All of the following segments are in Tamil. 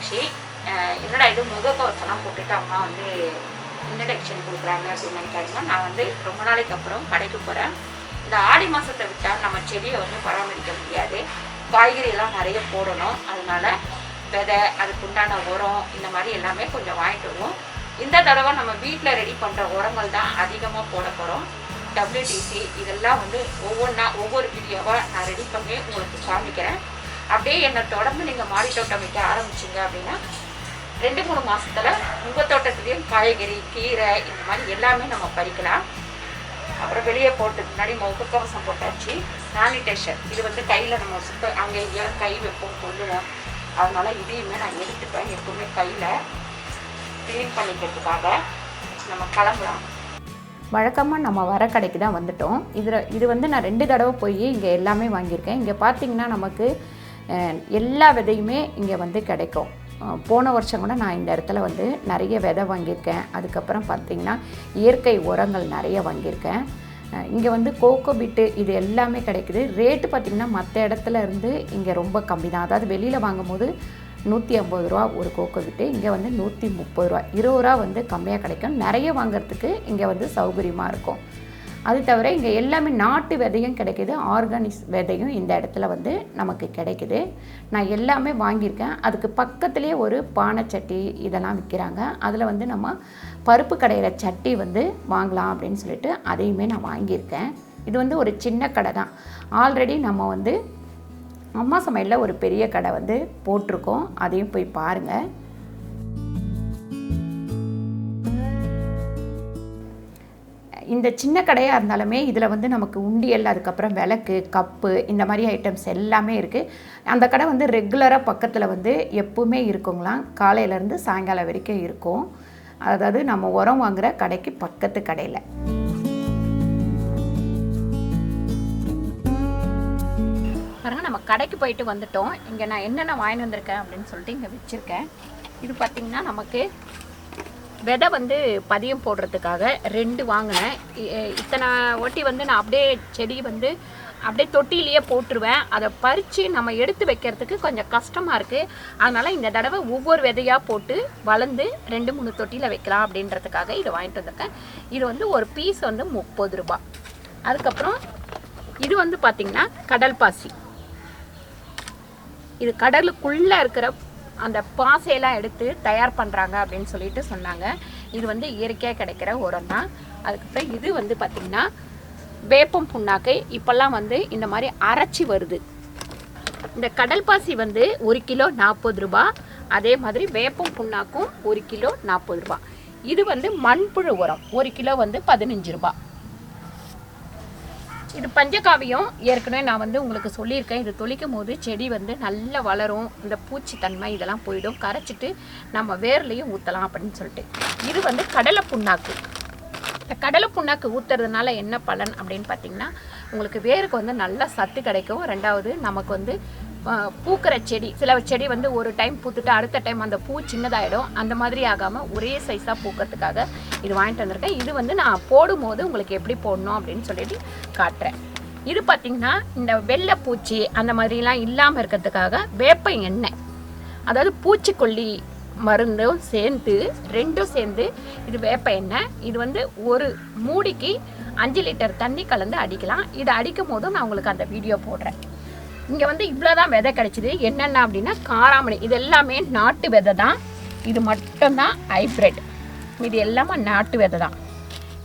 வந்துருச்சு. என்னடா இது முகக்கவசம்லாம் போட்டுட்டு அம்மா வந்து இன்ட்ரடக்ஷன் கொடுக்குறாங்க அப்படின்னு நினைக்காதீங்க. நான் வந்து ரொம்ப நாளைக்கு அப்புறம் கடைக்கு போகிறேன். இந்த ஆடி மாதத்தை விட்டால் நம்ம செடியை வந்து பராமரிக்க முடியாது. காய்கறியெல்லாம் நிறைய போடணும். அதனால விதை, அதுக்கு உண்டான உரம், இந்த மாதிரி எல்லாமே கொஞ்சம் வாங்கிட்டு வருவோம். இந்த தடவை நம்ம வீட்டில் ரெடி பண்ணுற உரங்கள் தான் அதிகமாக போட போகிறோம். WTC இதெல்லாம் வந்து ஒவ்வொரு வீடியோவாக நான் ரெடி பண்ணி உங்களுக்கு காமிக்கிறேன். அப்படியே என்னை தொடர்ந்து நீங்கள் மாடி தோட்டம் வைக்க ஆரம்பிச்சிங்க அப்படின்னா 2-3 மாதத்தில் உங்கள் தோட்டத்துலேயும் காய்கறி, கீரை இந்த மாதிரி எல்லாமே நம்ம பறிக்கலாம். அப்புறம் வெளியே போட்டதுக்கு முன்னாடி முகக்கவசம் போட்டாச்சு. சானிடேஷன் இது வந்து கையில் நம்ம அங்கே எங்கேயாவது கை வைப்போம் சொல்லுவோம். அதனால இதையுமே நான் எடுத்துப்பேன். எப்பவுமே கையில் க்ளீன் பண்ணிக்கிறதுக்காக. நம்ம கிளம்பலாம். வழக்கமாக நம்ம வர கடைக்கு தான் வந்துட்டோம். இது வந்து நான் 2 தடவை போய் இங்கே எல்லாமே வாங்கியிருக்கேன். இங்கே பார்த்திங்கன்னா நமக்கு எல்லா விதையுமே இங்கே வந்து கிடைக்கும். போன வருஷம் கூட நான் இந்த இடத்துல வந்து நிறைய விதை வாங்கியிருக்கேன். அதுக்கப்புறம் பார்த்திங்கன்னா இயற்கை உரங்கள் நிறைய வாங்கியிருக்கேன். இங்கே வந்து கோகோ பிட்டு இது எல்லாமே கிடைக்குது. ரேட்டு பார்த்திங்கன்னா மற்ற இடத்துல இருந்து இங்கே ரொம்ப கம்மி தான். அதாவது வெளியில் வாங்கும்போது 150 ரூபா ஒரு கோகோ பிட்டு, இங்கே வந்து 130 ரூபா, 20 ரூபா வந்து கம்மியாக கிடைக்கும். நிறைய வாங்குறதுக்கு இங்கே வந்து சௌகரியமாக இருக்கும். அது தவிர இங்கே எல்லாமே நாட்டு விதையும் கிடைக்கிது, ஆர்கானிக் விதையும் இந்த இடத்துல வந்து நமக்கு கிடைக்குது. நான் எல்லாமே வாங்கியிருக்கேன். அதுக்கு பக்கத்துலேயே ஒரு பானை சட்டி இதெல்லாம் விற்கிறாங்க. அதில் வந்து நம்ம பருப்பு கடையிற சட்டி வந்து வாங்கலாம் அப்படின்னு சொல்லிட்டு அதையுமே நான் வாங்கியிருக்கேன். இது வந்து ஒரு சின்ன கடை தான். ஆல்ரெடி நம்ம வந்து அம்மா சமையலில் ஒரு பெரிய கடை வந்து போட்டிருக்கோம். அதையும் போய் பாருங்கள். இந்த சின்ன கடையாக இருந்தாலுமே இதில் வந்து நமக்கு உண்டியல், அதுக்கப்புறம் விளக்கு, கப்பு, இந்த மாதிரி ஐட்டம்ஸ் எல்லாமே இருக்குது. அந்த கடை வந்து ரெகுலராக பக்கத்தில் வந்து எப்பவுமே இருக்குங்களாம். காலையிலேருந்து சாயங்காலம் வரைக்கும் இருக்கும். அதாவது நம்ம உரம் வாங்குகிற கடைக்கு பக்கத்து கடையில். பாருங்கள், நம்ம கடைக்கு போயிட்டு வந்துட்டோம். இங்கே நான் என்னென்ன வாங்கிட்டு வந்திருக்கேன் அப்படின்னு சொல்லிட்டு இங்கே வச்சுருக்கேன். இது பார்த்திங்கன்னா நமக்கு விதை வந்து பதியம் போடுறதுக்காக 2 வாங்கினேன். இத்தனை ஒட்டி வந்து நான் அப்படியே செடி வந்து அப்படியே தொட்டிலேயே போட்டுருவேன். அதை பறித்து நம்ம எடுத்து வைக்கிறதுக்கு கொஞ்சம் கஷ்டமாக இருக்குது. அதனால் இந்த தடவை ஒவ்வொரு விதையாக போட்டு வளர்ந்து 2-3 தொட்டியில் வைக்கலாம் அப்படின்றதுக்காக இதை வாங்கிட்டு வந்திருக்கேன். இது வந்து ஒரு பீஸ் வந்து 30 ரூபா. அதுக்கப்புறம் இது வந்து பார்த்திங்கன்னா கடல் பாசி. இது கடலுக்குள்ளே இருக்கிற அந்த பாசையெல்லாம் எடுத்து தயார் பண்ணுறாங்க அப்படின்னு சொல்லிட்டு சொன்னாங்க. இது வந்து இயற்கையாக கிடைக்கிற உரம் தான். அதுக்கப்புறம் இது வந்து பார்த்திங்கன்னா வேப்பம் புண்ணாக்கு. இப்போல்லாம் வந்து இந்த மாதிரி அரைச்சி வருது. இந்த கடல் பாசி வந்து 1 கிலோ 40 ரூபா. அதே மாதிரி வேப்பம் புண்ணாக்கும் 1 கிலோ 40 ரூபா. இது வந்து மண்புழு உரம் 1 கிலோ வந்து 15 ரூபா. இது பஞ்சகாவியம். ஏற்கனவே நான் வந்து உங்களுக்கு சொல்லியிருக்கேன். இது தொளிக்கும் போது செடி வந்து நல்லா வளரும். இந்த பூச்சி தன்மை இதெல்லாம் போயிடும். கரைச்சிட்டு நம்ம வேர்லையும் ஊற்றலாம் அப்படின்னு சொல்லிட்டு. இது வந்து கடலை புண்ணாக்கு. இந்த கடலை புண்ணாக்கு ஊற்றுறதுனால என்ன பலன் அப்படின்னு பார்த்திங்கன்னா, உங்களுக்கு வேருக்கு வந்து நல்லா சத்து கிடைக்கும். 2வது நமக்கு வந்து பூக்கிற செடி, சில செடி வந்து ஒரு டைம் பூத்துட்டு அடுத்த டைம் அந்த பூ சின்னதாகிடும். அந்த மாதிரி ஆகாமல் ஒரே சைஸாக பூக்கிறதுக்காக இது வாங்கிட்டு வந்திருக்கேன். இது வந்து நான் போடும்போது உங்களுக்கு எப்படி போடணும் அப்படின்னு சொல்லிட்டு காட்டுறேன். இது பார்த்திங்கன்னா இந்த வெள்ளை பூச்சி அந்த மாதிரிலாம் இல்லாமல் இருக்கிறதுக்காக வேப்ப எண்ணெய், அதாவது பூச்சிக்கொல்லி மருந்தும் சேர்ந்து 2ம் சேர்ந்து இது வேப்ப எண்ணெய். இது வந்து ஒரு மூடிக்கு 5 லிட்டர் தண்ணி கலந்து அடிக்கலாம். இதை அடிக்கும் போதும் நான் உங்களுக்கு அந்த வீடியோ போடுறேன். இங்கே வந்து இவ்வளோ தான் விதை கிடச்சிது. என்னென்ன அப்படின்னா காராமணி. இது எல்லாமே நாட்டு விதை தான். இது மட்டும்தான் ஹைப்ரிட். இது எல்லாமே நாட்டு விதை தான்.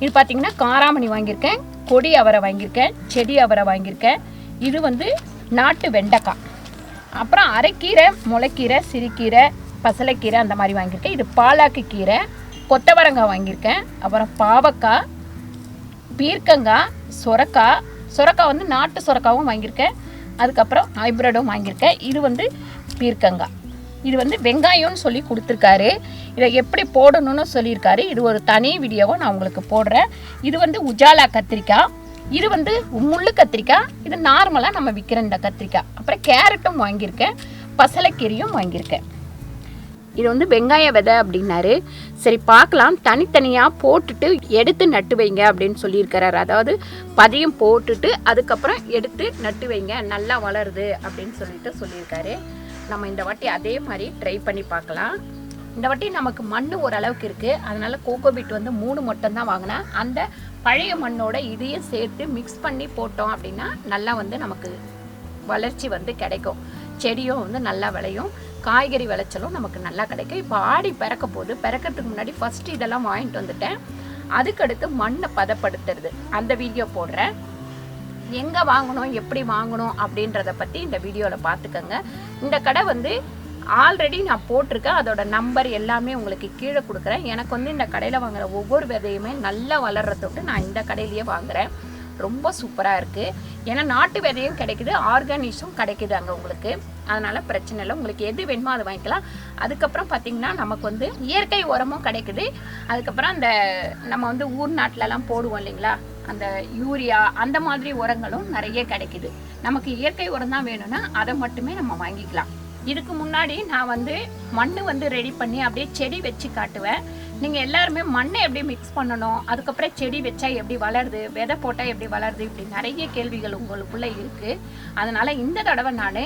இது பார்த்திங்கன்னா காராமணி வாங்கியிருக்கேன், கொடி அவரை வாங்கியிருக்கேன், செடி அவரை வாங்கியிருக்கேன். இது வந்து நாட்டு வெண்டைக்காய். அப்புறம் அரைக்கீரை, முளைக்கீரை, சிறுக்கீரை, பசலைக்கீரை அந்த மாதிரி வாங்கியிருக்கேன். இது பாலாக்கு கீரை, கொத்தவரங்காய் வாங்கியிருக்கேன். அப்புறம் பாவக்காய், பீர்க்கங்காய், சொரக்காய் வந்து நாட்டு சொரக்காவும் வாங்கியிருக்கேன். அதுக்கப்புறம் ஹைப்ரிடும் வாங்கியிருக்கேன். இது வந்து பீர்க்கங்காய். இது வந்து வெங்காயம்னு சொல்லி கொடுத்துருக்காரு. இதை எப்படி போடணும்னு சொல்லியிருக்காரு. இது ஒரு தனி வீடியோவை நான் உங்களுக்கு போடுறேன். இது வந்து உஜாலா கத்திரிக்காய். இது வந்து முள்ளு கத்திரிக்காய். இது நார்மலாக நம்ம விற்கிற இந்த கத்திரிக்காய். அப்புறம் கேரட்டும் வாங்கியிருக்கேன், பசலைக்கீரையும் வாங்கியிருக்கேன். இது வந்து வெங்காய விதை அப்படின்னாரு. சரி பார்க்கலாம், தனித்தனியாக போட்டுட்டு எடுத்து நட்டு வைங்க அப்படின்னு சொல்லியிருக்கிறாரு. அதாவது பதியம் போட்டுட்டு அதுக்கப்புறம் எடுத்து நட்டு வைங்க, நல்லா வளருது அப்படின்னு சொல்லியிருக்காரு. நம்ம இந்த வாட்டி அதே மாதிரி ட்ரை பண்ணி பார்க்கலாம். இந்த வாட்டி நமக்கு மண் ஓரளவுக்கு இருக்குது, அதனால கோகோபீட் வந்து 3 மட்டும் தான் வாங்கினேன். அந்த பழைய மண்ணோட இதையும் சேர்த்து மிக்ஸ் பண்ணி போட்டோம் அப்படின்னா நல்லா வந்து நமக்கு வளர்ச்சி வந்து கிடைக்கும். செடியும் வந்து நல்லா விளையும், காய்கறி விளைச்சலும் நமக்கு நல்லா கிடைக்கும். இப்போ ஆடி பிறக்க போது, பிறக்கிறதுக்கு முன்னாடி ஃபஸ்ட்டு இதெல்லாம் வாங்கிட்டு வந்துட்டேன். அதுக்கடுத்து மண்ணை பதப்படுத்துறது அந்த வீடியோ போடுறேன். எங்கே வாங்கணும் எப்படி வாங்கணும் அப்படின்றத பற்றி இந்த வீடியோவில் பார்த்துக்கோங்க. இந்த கடை வந்து ஆல்ரெடி நான் போட்டிருக்கேன், அதோட நம்பர் எல்லாமே உங்களுக்கு கீழே கொடுக்குறேன். எனக்கு வந்து இந்த கடையில் வாங்குகிற ஒவ்வொரு விதையுமே நல்லா வளர்கிறதோட்டு நான் இந்த கடையிலேயே வாங்குகிறேன். ரொம்ப சூப்பராக இருக்குது. ஏன்னா நாட்டு விதையும் கிடைக்குது, ஆர்கானிக்ஸும் கிடைக்குது அங்கே உங்களுக்கு. அதனால் பிரச்சனை இல்லை, உங்களுக்கு எது வேணுமோ அதை வாங்கிக்கலாம். அதுக்கப்புறம் பார்த்திங்கன்னா நமக்கு வந்து இயற்கை உரமும் கிடைக்குது. அதுக்கப்புறம் அந்த நம்ம வந்து ஊர் நாட்டிலலாம் போடுவோம் இல்லைங்களா, அந்த யூரியா அந்த மாதிரி உரங்களும் நிறைய கிடைக்குது. நமக்கு இயற்கை உரம் தான் வேணும்னா அதை மட்டுமே நம்ம வாங்கிக்கலாம். இதுக்கு முன்னாடி நான் வந்து மண் வந்து ரெடி பண்ணி அப்படியே செடி வச்சு காட்டுவேன். நீங்கள் எல்லாருமே மண்ணை எப்படி மிக்ஸ் பண்ணணும், அதுக்கப்புறம் செடி வச்சா எப்படி வளருது, விதை போட்டால் எப்படி வளருது, இப்படி நிறைய கேள்விகள் உங்களுக்குள்ளே இருக்குது. அதனால் இந்த தடவை நான்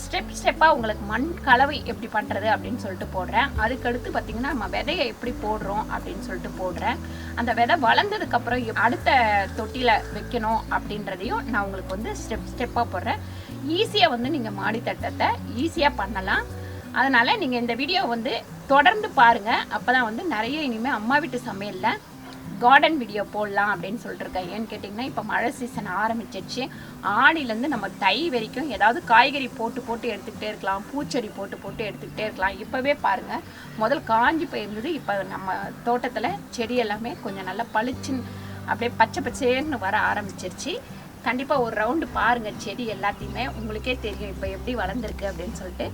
ஸ்டெப்பாக உங்களுக்கு மண் கலவை எப்படி பண்ணுறது அப்படின்னு சொல்லிட்டு போடுறேன். அதுக்கடுத்து பார்த்திங்கன்னா நம்ம விதையை எப்படி போடுறோம் அப்படின்னு சொல்லிட்டு போடுறேன். அந்த விதை வளர்ந்ததுக்கப்புறம் அடுத்த தொட்டியில் வைக்கணும் அப்படின்றதையும் நான் உங்களுக்கு வந்து ஸ்டெப்பாக போடுறேன். ஈஸியாக வந்து நீங்கள் மாடி தட்டத்தை ஈஸியாக பண்ணலாம். அதனால் நீங்கள் இந்த வீடியோ வந்து தொடர்ந்து பாருங்கள். அப்போ தான் வந்து நிறைய இனிமேல் அம்மா வீட்டு சமையலில் கார்டன் வீடியோ போடலாம் அப்படின்னு சொல்லிட்டு இருக்கேன். ஏன்னு கேட்டிங்கன்னா இப்போ மழை சீசன் ஆரம்பிச்சிருச்சு. ஆடியிலேருந்து நம்ம தை வரைக்கும் ஏதாவது காய்கறி போட்டு எடுத்துக்கிட்டே இருக்கலாம், பூச்செடி போட்டு எடுத்துக்கிட்டே இருக்கலாம். இப்போவே பாருங்கள், முதல் காஞ்சி போயிருந்தது, இப்போ நம்ம தோட்டத்தில் செடி எல்லாமே கொஞ்சம் நல்லா பளிச்சுன்னு அப்படியே பச்சை பச்சேன்னு வர ஆரம்பிச்சிருச்சு. கண்டிப்பாக ஒரு ரவுண்டு பாருங்கள் செடி எல்லாத்தையுமே, உங்களுக்கே தெரியும் இப்போ எப்படி வளர்ந்துருக்கு அப்படின்னு சொல்லிட்டு.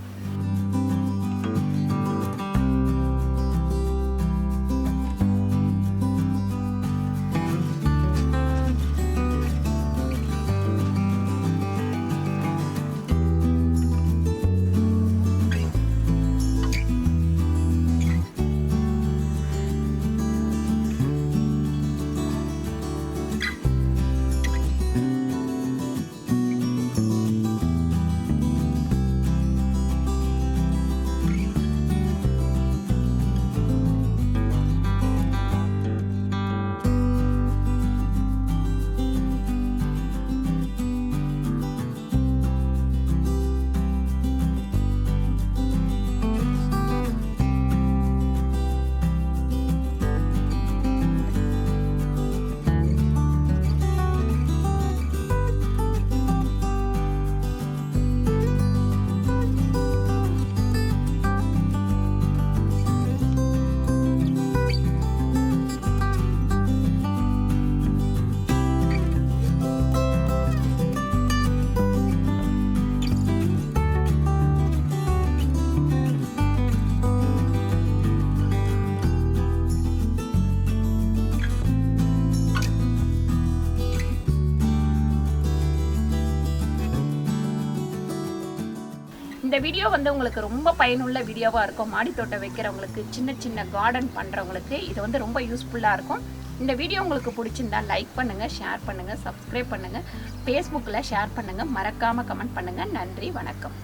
இந்த வீடியோ வந்து உங்களுக்கு ரொம்ப பயனுள்ள வீடியோவாக இருக்கும். மாடி தோட்டம் வைக்கிறவங்களுக்கு, சின்ன சின்ன கார்டன் பண்ணுறவங்களுக்கு இது வந்து ரொம்ப யூஸ்ஃபுல்லாக இருக்கும். இந்த வீடியோ உங்களுக்கு பிடிச்சிருந்தா லைக் பண்ணுங்கள், ஷேர் பண்ணுங்கள், சப்ஸ்கிரைப் பண்ணுங்கள், ஃபேஸ்புக்கில் ஷேர் பண்ணுங்கள், மறக்காமல் கமெண்ட் பண்ணுங்கள். நன்றி, வணக்கம்.